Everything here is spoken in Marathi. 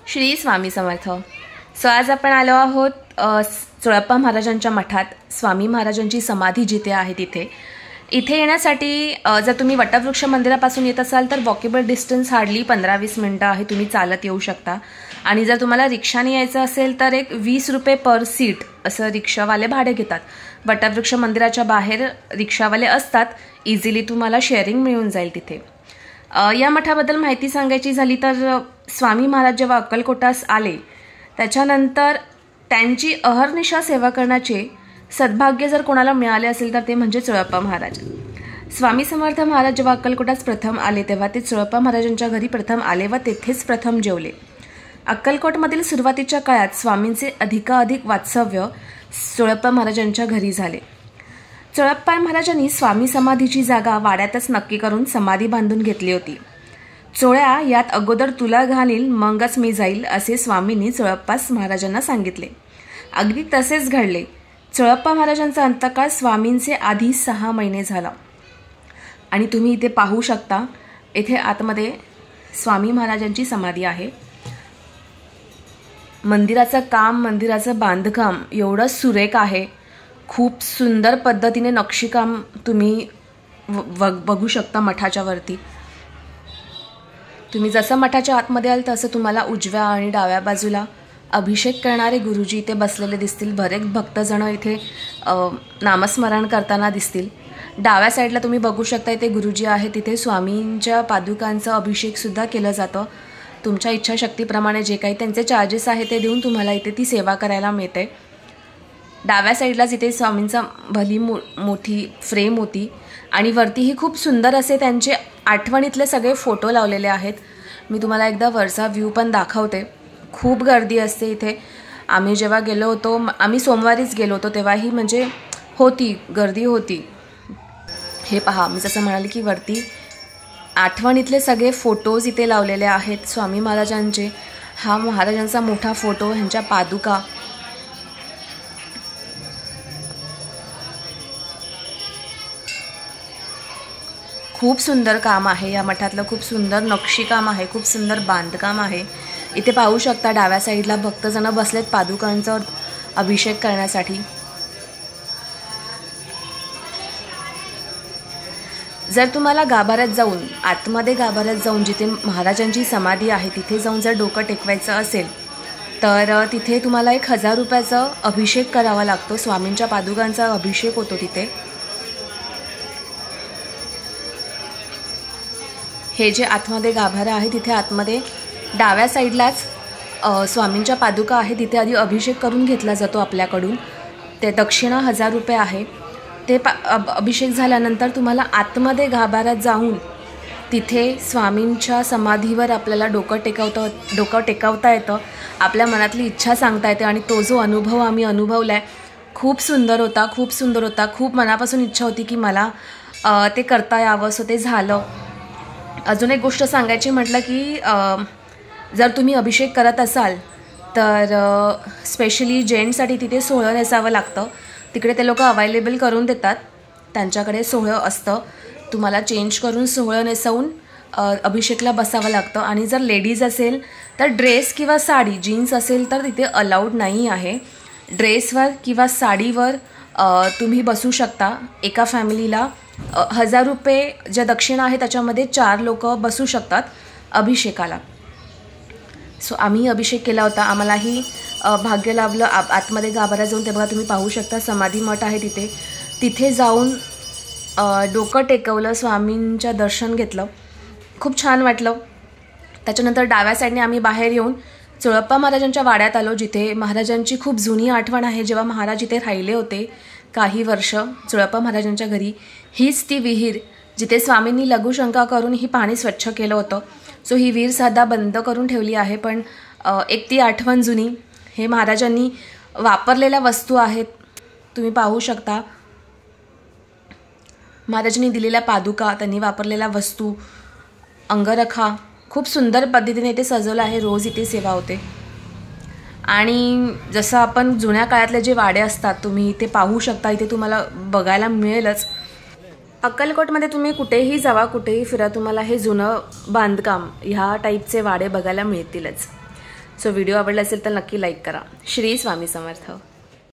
श्री स्वामी समर्थ। सो आज आपण आलो आहोत चोळप्पा महाराजांच्या मठात। स्वामी महाराजांची समाधी जिथे आहे इथे येण्यासाठी जर तुम्ही वटवृक्ष मंदिरापासून येत असाल तर वॉकेबल डिस्टन्स हार्डली 15-20 मिनिटं आहे, तुम्ही चालत येऊ शकता। आणि जर तुम्हाला रिक्षाने यायचं असेल तर एक 20 रुपये पर सीट असं रिक्षावाले भाडे घेतात। वटवृक्ष मंदिराच्या बाहेर रिक्षावाले असतात, इझिली तुम्हाला शेअरिंग मिळून जाईल तिथे। या मठाबद्दल माहिती सांगायची झाली तर स्वामी महाराज जेव्हा अक्कलकोटास आले त्याच्यानंतर त्यांची अहर्निशा सेवा करण्याचे सद्भाग्य जर कोणाला मिळाले असेल तर ते म्हणजे चोळप्पा महाराज। स्वामी समर्थ महाराज जेव्हा अक्कलकोटास प्रथम आले तेव्हा ते चोळप्पा महाराजांच्या घरी प्रथम आले व तेथेच प्रथम जेवले। अक्कलकोटमधील सुरुवातीच्या काळात स्वामींचे अधिकाधिक वास्तव्य चोळप्पा महाराजांच्या घरी झाले। चोळप्पा महाराजांनी स्वामी समाधीची जागा वाड्यातच नक्की करून समाधी बांधून घेतली होती। चोळ्या यात अगोदर तुला घालील मगच मी जाईल असे स्वामींनी चोळप्पा महाराजांना सांगितले। अगदी तसेच घडले। चोळप्पा महाराजांचा अंतकाळ स्वामींचे आधी 6 महिने झाला आणि तुम्ही इथे पाहू शकता, इथे आतमध्ये स्वामी महाराजांची समाधी आहे। मंदिराचं काम, मंदिराचं बांधकाम एवढं सुरेख आहे, खूप सुंदर पद्धतीने नक्षीकाम तुम्ही बघू शकता मठाच्या वरती। तुम्ही जसं मठाच्या आतमध्ये आल तसं तुम्हाला उजव्या आणि डाव्या बाजूला अभिषेक करणारे गुरुजी इथे बसलेले दिसतील। बरेच भक्तजण इथे नामस्मरण करताना दिसतील। डाव्या साईडला तुम्ही बघू शकता इथे गुरुजी आहे, तिथे स्वामींच्या पादुकांचा अभिषेक सुद्धा केलं जातं। तुमच्या इच्छाशक्तीप्रमाणे जे काही त्यांचे चार्जेस आहे ते देऊन तुम्हाला इथे ती सेवा करायला मिळते। डाव्या साईडलाच इथे स्वामींचा भली मोठी फ्रेम होती आणि वरतीही खूप सुंदर असे त्यांचे आठवणीतले सगळे फोटो लावलेले आहेत। मी तुम्हाला एकदा वरचा व्ह्यू पण दाखवते। खूप गर्दी असते इथे। आम्ही जेव्हा गेलो होतो, आम्ही सोमवारीच गेलो होतो, तेव्हाही म्हणजे गर्दी होती। हे पहा, मी जसं म्हणाले की वरती आठवणीतले सगळे फोटोज इथे लावलेले आहेत स्वामी महाराजांचे। हा महाराजांचा मोठा फोटो, ह्यांच्या पादुका। खूप सुंदर काम आहे या मठातलं, खूप सुंदर नक्षीकाम आहे, खूप सुंदर बांधकाम आहे। इथे पाहू शकता डाव्या साईडला भक्तजण बसलेत पादुकांचा अभिषेक करण्यासाठी। जर तुम्हाला गाभाऱ्यात जाऊन, आतमध्ये गाभाऱ्यात जाऊन जिथे महाराजांची समाधी आहे तिथे जाऊन जर डोकं टेकवायचं असेल तर तिथे तुम्हाला 1000 रुपयाचा अभिषेक करावा लागतो। स्वामींच्या पादुकांचा अभिषेक होतो तिथे। हे जे आतमध्ये गाभारा आहे तिथे आतमध्ये डाव्या साईडलाच स्वामींच्या पादुका आहे, तिथे आधी अभिषेक करून घेतला जातो आपल्याकडून। ते दक्षिणा 1000 रुपये आहे। ते अभिषेक झाल्यानंतर तुम्हाला आतमध्ये गाभाऱ्यात जाऊन तिथे स्वामींच्या समाधीवर आपल्याला डोकं टेकवता येतं, आपल्या मनातली इच्छा सांगता येते। आणि तो जो अनुभव आम्ही अनुभवलाय खूप सुंदर होता, खूप सुंदर होता। खूप मनापासून इच्छा होती की मला ते करता यावं, सो ते झालं। अजून एक गोष्ट सांगायची म्हटलं की जर तुम्ही अभिषेक करत असाल तर स्पेशली जेंट्ससाठी तिथे सोहळं नेसावं लागतं। तिकडे ते लोक अवेलेबल करून देतात, त्यांच्याकडे सोहळं असतं, तुम्हाला चेंज करून सोहळं नेसवून अभिषेकला बसावं लागतं। आणि जर लेडीज असेल तर ड्रेस किंवा साडी, जीन्स असेल तर तिथे अलाउड नाही आहे। ड्रेसवर किंवा साडीवर तुम्ही बसू शकता। एका फॅमिलीला 1000 रुपये ज्या दक्षिणा आहे त्याच्यामध्ये 4 लोक बसू शकतात अभिषेकाला। सो आम्ही अभिषेक केला होता, आम्हालाही भाग्य लाभलं। आतमध्ये गाभाऱ्यात जाऊन ते बघा, तुम्ही पाहू शकता समाधी मठ आहे तिथे जाऊन डोकं टेकवलं, स्वामींचं दर्शन घेतलं, खूप छान वाटलं। त्याच्यानंतर डाव्या साईडने आम्ही बाहेर येऊन चोळप्पा महाराजांच्या वाड्यात आलो, जिथे महाराजांची खूप जुनी आठवण आहे। जेव्हा महाराज इथे राहिले होते काही वर्ष चोळप्पा महाराजांच्या घरी, हीच ती विहीर जिथे स्वामींनी लघुशंका करून ही पाणी स्वच्छ केलं होतं। सो ही विहीर साधा बंद करून ठेवली आहे, पण एक ती आठवण जुनी। हे महाराजांनी वापरलेल्या वस्तू आहेत, तुम्ही पाहू शकता। महाराजांनी दिलेल्या पादुका, त्यांनी वापरलेल्या वस्तू, अंगरखा खूप सुंदर पद्धतीने इथे सजवलं आहे। रोज इथे सेवा होते। आणि जसं आपण जुन्या काळातले जे वाडे असतात तुम्ही इथे पाहू शकता, इथे तुम्हाला बघायला मिळेलच। अक्कलकोटमध्ये तुम्ही कुठेही जावा, कुठेही फिरा, तुम्हाला हे जुनं बांधकाम ह्या टाईपचे वाडे बघायला मिळतीलच। सो व्हिडिओ आवडला असेल तर नक्की लाईक करा. श्री स्वामी समर्थ.